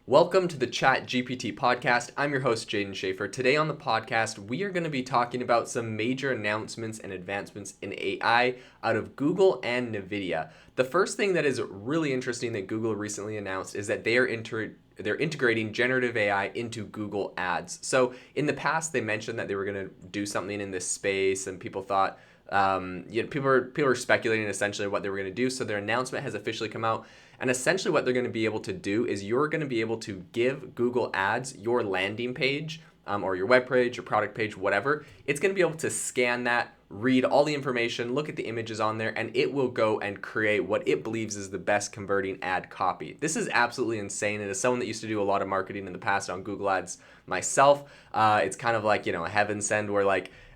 Welcome to the ChatGPT podcast. I'm your host, Jaden Schaefer. Today on the podcast, we are going to be talking about some major announcements and advancements in AI out of Google and Nividia. The first thing that is really interesting that Google recently announced is that they're integrating generative AI into Google Ads. So in the past, they mentioned that they were going to do something in this space, and people thought, people were speculating essentially what they were going to do. So their announcement has officially come out. And essentially what they're going to be able to do is you're going to be able to give Google Ads your landing page or your web page, your product page, whatever. It's going to be able to scan that, read all the information, look at the images on there, and it will go and create what it believes is the best converting ad copy. This is absolutely insane. And as someone that used to do a lot of marketing in the past on Google Ads myself, it's kind of like, a heaven send where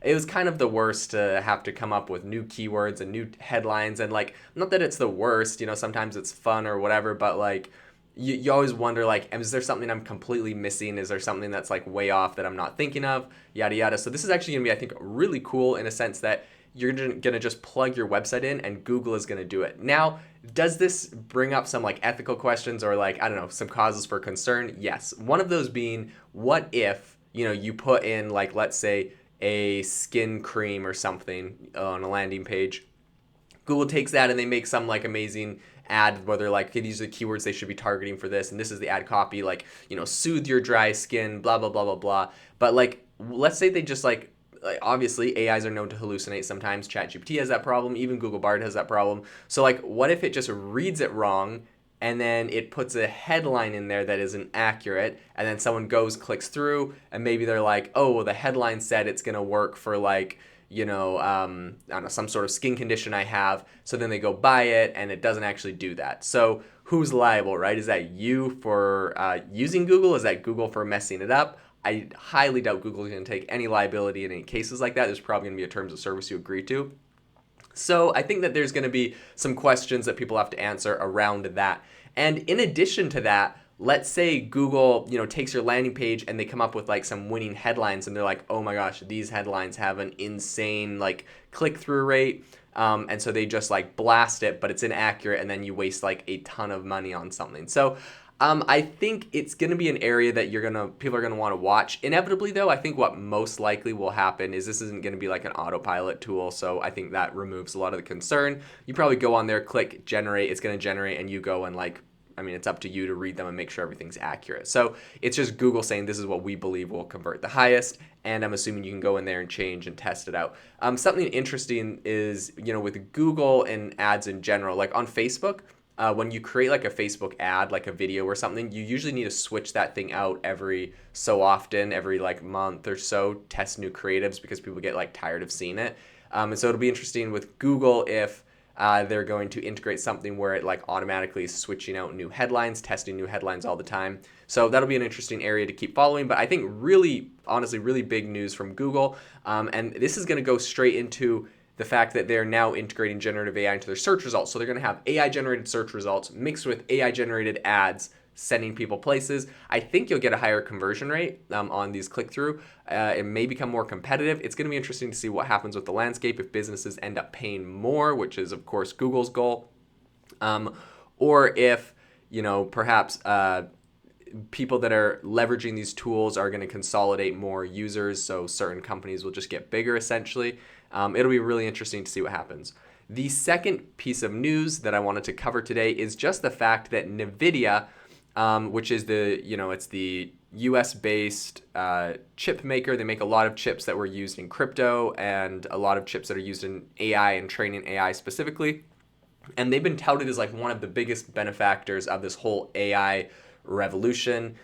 it was kind of the worst to have to come up with new keywords and new headlines. And not that it's the worst, sometimes it's fun or whatever, but you always wonder, is there something I'm completely missing? Is there something that's way off that I'm not thinking of? Yada, yada. So this is actually going to be, I think, really cool in a sense that you're going to just plug your website in and Google is going to do it. Now, does this bring up some ethical questions or I don't know, some causes for concern? Yes. One of those being, what if, you put in let's say, a skin cream or something on a landing page. Google takes that and they make some amazing ad where they're okay, these are the keywords they should be targeting for this, and this is the ad copy, soothe your dry skin, blah blah blah blah blah. But let's say they just obviously AIs are known to hallucinate sometimes. ChatGPT has that problem, even Google Bard has that problem. So what if it just reads it wrong and then it puts a headline in there that isn't accurate, and then someone clicks through, and maybe they're oh, well, the headline said it's gonna work for I don't know, some sort of skin condition I have. So then they go buy it, and it doesn't actually do that. So who's liable, right? Is that you for using Google? Is that Google for messing it up? I highly doubt Google is gonna take any liability in any cases like that. There's probably gonna be a terms of service you agree to. So I think that there's going to be some questions that people have to answer around that. And in addition to that, let's say Google, takes your landing page and they come up with some winning headlines, and they're oh my gosh, these headlines have an insane click-through rate. And so they just blast it, but it's inaccurate, and then you waste a ton of money on something. So I think it's going to be an area that people are going to want to watch. Inevitably, though, I think what most likely will happen is this isn't going to be an autopilot tool. So I think that removes a lot of the concern. You probably go on there, click generate, it's going to generate, and you go and it's up to you to read them and make sure everything's accurate. So it's just Google saying this is what we believe will convert the highest, and I'm assuming you can go in there and change and test it out. Something interesting is, with Google and ads in general, on Facebook, when you create a Facebook ad, a video or something, you usually need to switch that thing out every so often, every month or so, test new creatives because people get tired of seeing it. And so it'll be interesting with Google if they're going to integrate something where it automatically is switching out new headlines, testing new headlines all the time. So that'll be an interesting area to keep following. But I think really, honestly, really big news from Google. And this is going to go straight into the fact that they're now integrating generative AI into their search results. So they're going to have AI-generated search results mixed with AI-generated ads sending people places. I think you'll get a higher conversion rate on these click-through. It may become more competitive. It's going to be interesting to see what happens with the landscape if businesses end up paying more, which is, of course, Google's goal. Or if, perhaps people that are leveraging these tools are going to consolidate more users, so certain companies will just get bigger, essentially. It'll be really interesting to see what happens. The second piece of news that I wanted to cover today is just the fact that Nividia, which is it's the US-based chip maker. They make a lot of chips that were used in crypto and a lot of chips that are used in AI and training AI specifically. And they've been touted as one of the biggest benefactors of this whole AI revolution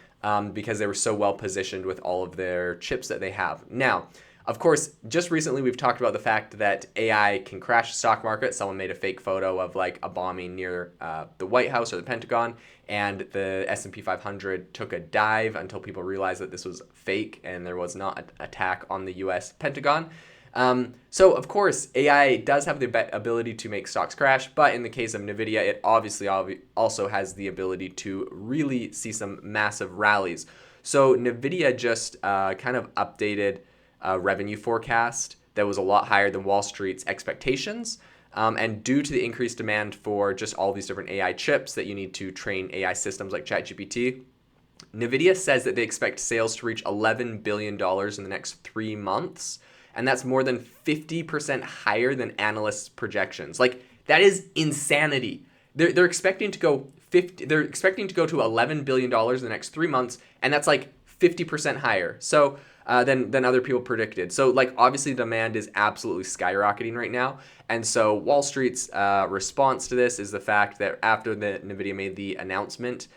because they were so well positioned with all of their chips that they have. Now, of course, just recently we've talked about the fact that AI can crash the stock market. Someone made a fake photo of a bombing near the White House or the Pentagon, and the S&P 500 took a dive until people realized that this was fake and there was not an attack on the US Pentagon. So, of course, AI does have the ability to make stocks crash, but in the case of Nividia, it obviously also has the ability to really see some massive rallies. So Nividia just kind of updated revenue forecast that was a lot higher than Wall Street's expectations. And due to the increased demand for just all these different AI chips that you need to train AI systems like ChatGPT, Nividia says that they expect sales to reach $11 billion in the next 3 months, and that's more than 50% higher than analysts' projections. Like, that is insanity. They're expecting to go they're expecting to go to $11 billion in the next 3 months, and that's like 50% higher. So than other people predicted. So like obviously demand is absolutely skyrocketing right now. And so Wall Street's response to this is the fact that after the Nvidia made the announcement,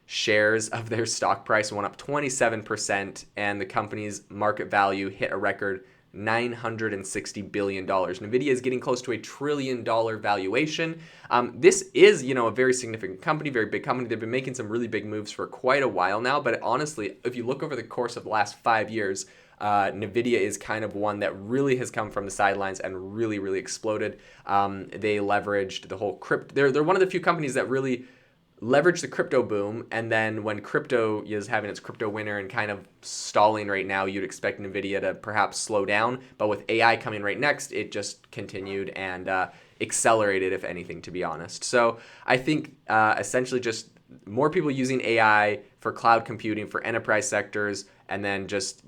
shares of their stock price went up 27%, and the company's market value hit a record $960 billion. Nvidia is getting close to $1 trillion valuation. This is, a very significant company, very big company. They've been making some really big moves for quite a while now. But honestly, if you look over the course of the last 5 years, Nvidia is kind of one that really has come from the sidelines and really, really exploded. They leveraged the whole crypto. They're one of the few companies that really leverage the crypto boom, and then when crypto is having its crypto winter and kind of stalling right now, you'd expect Nvidia to perhaps slow down, but with AI coming right next, it just continued and accelerated, if anything, to be honest. So I think essentially just more people using AI for cloud computing, for enterprise sectors, and then just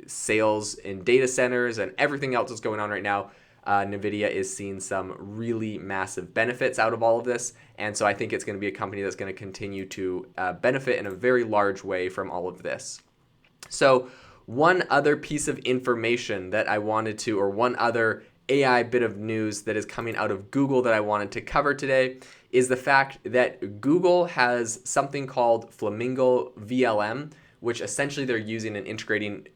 sales in data centers and everything else that's going on right now. Nvidia is seeing some really massive benefits out of all of this. And so I think it's going to be a company that's going to continue to benefit in a very large way from all of this. So one other piece of information that I wanted to, or one other AI bit of news that is coming out of Google that I wanted to cover today, is the fact that Google has something called Flamingo VLM, which essentially they're using and integrating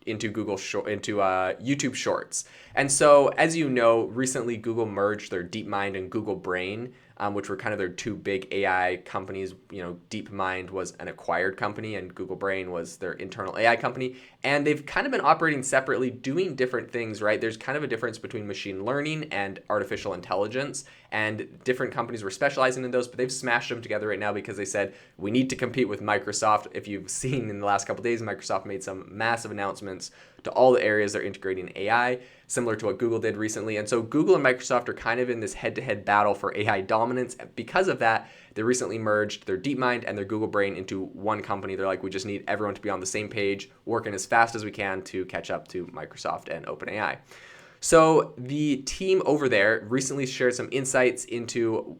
into YouTube Shorts. And so, as you know, recently Google merged their DeepMind and Google Brain, which were kind of their two big AI companies. DeepMind was an acquired company, and Google Brain was their internal AI company. And they've kind of been operating separately, doing different things, right? There's kind of a difference between machine learning and artificial intelligence, and different companies were specializing in those, but they've smashed them together right now because they said, we need to compete with Microsoft. If you've seen in the last couple of days, Microsoft made some massive announcements to all the areas they're integrating AI, similar to what Google did recently. And so Google and Microsoft are kind of in this head-to-head battle for AI dominance. Because of that, they recently merged their DeepMind and their Google Brain into one company. They're like, we just need everyone to be on the same page, working as fast as we can to catch up to Microsoft and OpenAI. So the team over there recently shared some insights into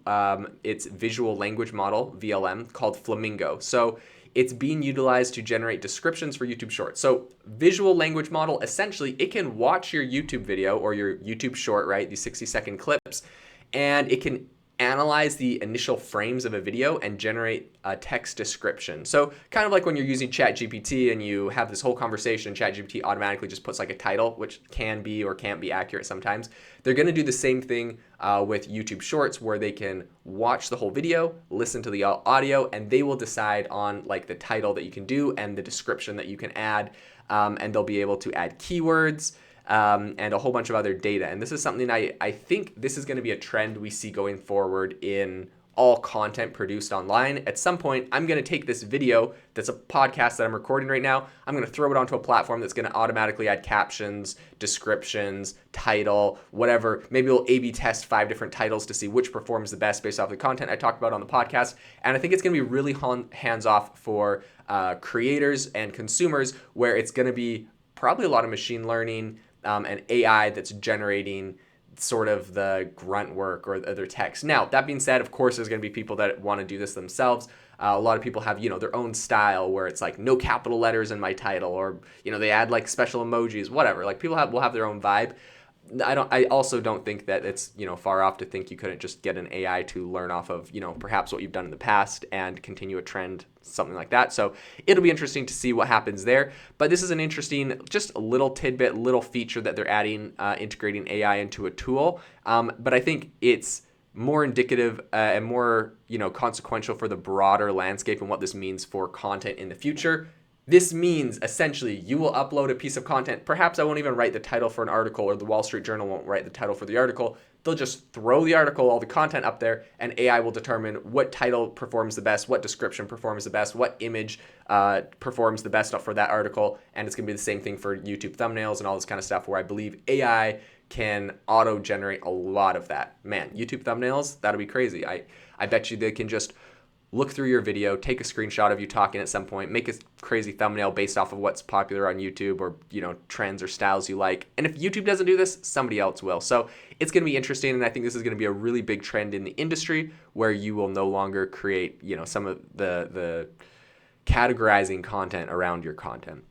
its visual language model, VLM, called Flamingo. So it's being utilized to generate descriptions for YouTube Shorts. So visual language model, essentially, it can watch your YouTube video or your YouTube short, right, these 60-second clips, and it can analyze the initial frames of a video and generate a text description. So kind of like when you're using ChatGPT and you have this whole conversation and ChatGPT automatically just puts like a title, which can be or can't be accurate sometimes. They're going to do the same thing with YouTube Shorts, where they can watch the whole video, listen to the audio, and they will decide on like the title that you can do and the description that you can add, and they'll be able to add keywords, and a whole bunch of other data. And this is something I think this is going to be a trend we see going forward in all content produced online. At some point, I'm going to take this video that's a podcast that I'm recording right now. I'm going to throw it onto a platform that's going to automatically add captions, descriptions, title, whatever. Maybe we'll A/B test 5 different titles to see which performs the best based off the content I talked about on the podcast. And I think it's going to be really hands-off for creators and consumers, where it's going to be probably a lot of machine learning and AI that's generating sort of the grunt work or other text. Now, that being said, of course, there's going to be people that want to do this themselves. A lot of people have, their own style where it's like no capital letters in my title, or, they add like special emojis, whatever. Like people will have their own vibe. I also don't think that it's, far off to think you couldn't just get an AI to learn off of, perhaps what you've done in the past and continue a trend, something like that. So it'll be interesting to see what happens there. But this is an interesting, just a little tidbit, little feature that they're adding, integrating AI into a tool. But I think it's more indicative and more, consequential for the broader landscape and what this means for content in the future. This means essentially you will upload a piece of content. Perhaps I won't even write the title for an article, or the Wall Street Journal won't write the title for the article. They'll just throw the article, all the content up there, and AI will determine what title performs the best, what description performs the best, what image performs the best for that article. And it's going to be the same thing for YouTube thumbnails and all this kind of stuff, where I believe AI can auto-generate a lot of that. Man, YouTube thumbnails, that'll be crazy. I bet you they can just look through your video, take a screenshot of you talking at some point, make a crazy thumbnail based off of what's popular on YouTube or, trends or styles you like. And if YouTube doesn't do this, somebody else will. So it's going to be interesting, and I think this is going to be a really big trend in the industry where you will no longer create, some of the categorizing content around your content.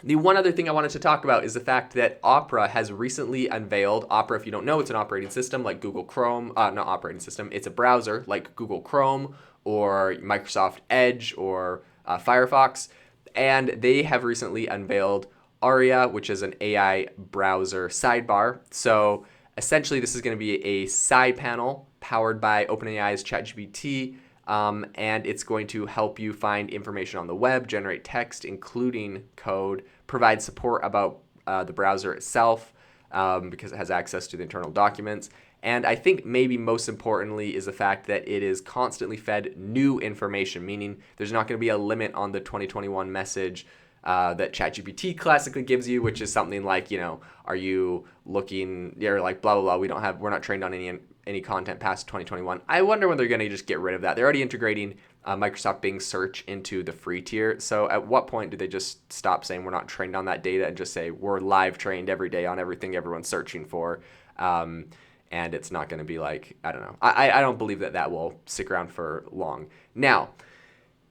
The one other thing I wanted to talk about is the fact that Opera has recently unveiled. Opera, if you don't know, it's an operating system like Google Chrome. Not operating system. It's a browser like Google Chrome or Microsoft Edge or Firefox. And they have recently unveiled Aria, which is an AI browser sidebar. So essentially, this is going to be a side panel powered by OpenAI's ChatGPT. And it's going to help you find information on the web, generate text, including code, provide support about the browser itself because it has access to the internal documents. And I think maybe most importantly is the fact that it is constantly fed new information, meaning there's not going to be a limit on the 2021 message that ChatGPT classically gives you, which is something like, are you looking, you're like, blah, blah, blah, we're not trained on any content past 2021. I wonder when they're going to just get rid of that. They're already integrating Microsoft Bing search into the free tier. So at what point do they just stop saying we're not trained on that data and just say we're live trained every day on everything everyone's searching for? And it's not going to be like, I don't know. I don't believe that will stick around for long. Now,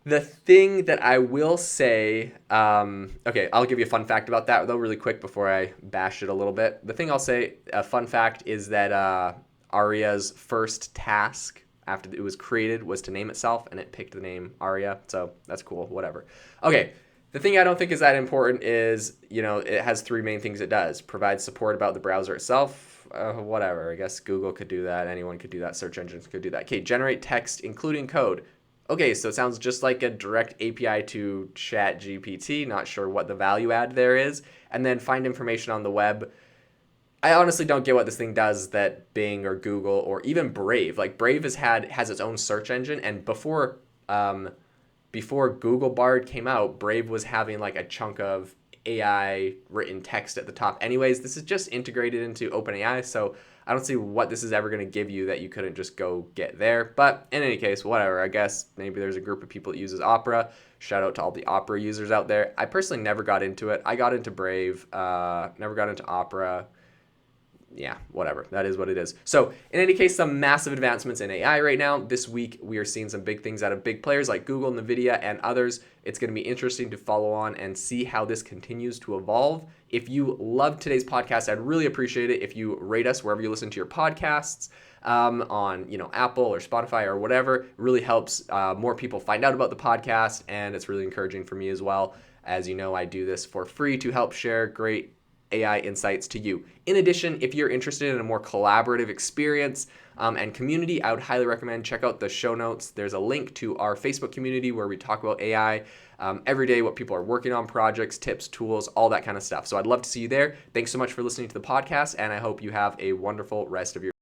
the thing that I will say, okay, I'll give you a fun fact about that though really quick before I bash it a little bit. The thing I'll say, a fun fact, is that Aria's first task after it was created was to name itself, and it picked the name Aria. So that's cool, whatever. Okay, the thing I don't think is that important is, it has three main things it does. Provide support about the browser itself. Whatever, I guess Google could do that. Anyone could do that. Search engines could do that. Okay, generate text, including code. Okay, so it sounds just like a direct API to ChatGPT. Not sure what the value add there is. And then find information on the web. I honestly don't get what this thing does that Bing or Google or even Brave, like Brave has its own search engine, and before Google Bard came out, Brave was having like a chunk of AI written text at the top. Anyways, this is just integrated into OpenAI, so I don't see what this is ever going to give you that you couldn't just go get there. But in any case, whatever. I guess maybe there's a group of people that uses Opera. Shout out to all the Opera users out there. I personally never got into it. I got into Brave, never got into Opera. Yeah, whatever. That is what it is. So in any case, some massive advancements in AI right now. This week, we are seeing some big things out of big players like Google, Nividia, and others. It's going to be interesting to follow on and see how this continues to evolve. If you loved today's podcast, I'd really appreciate it if you rate us wherever you listen to your podcasts, on Apple or Spotify or whatever. It really helps more people find out about the podcast, and it's really encouraging for me as well. As you know, I do this for free to help share great AI insights to you. In addition, if you're interested in a more collaborative experience and community, I would highly recommend check out the show notes. There's a link to our Facebook community where we talk about AI every day, what people are working on, projects, tips, tools, all that kind of stuff. So I'd love to see you there. Thanks so much for listening to the podcast, and I hope you have a wonderful rest of your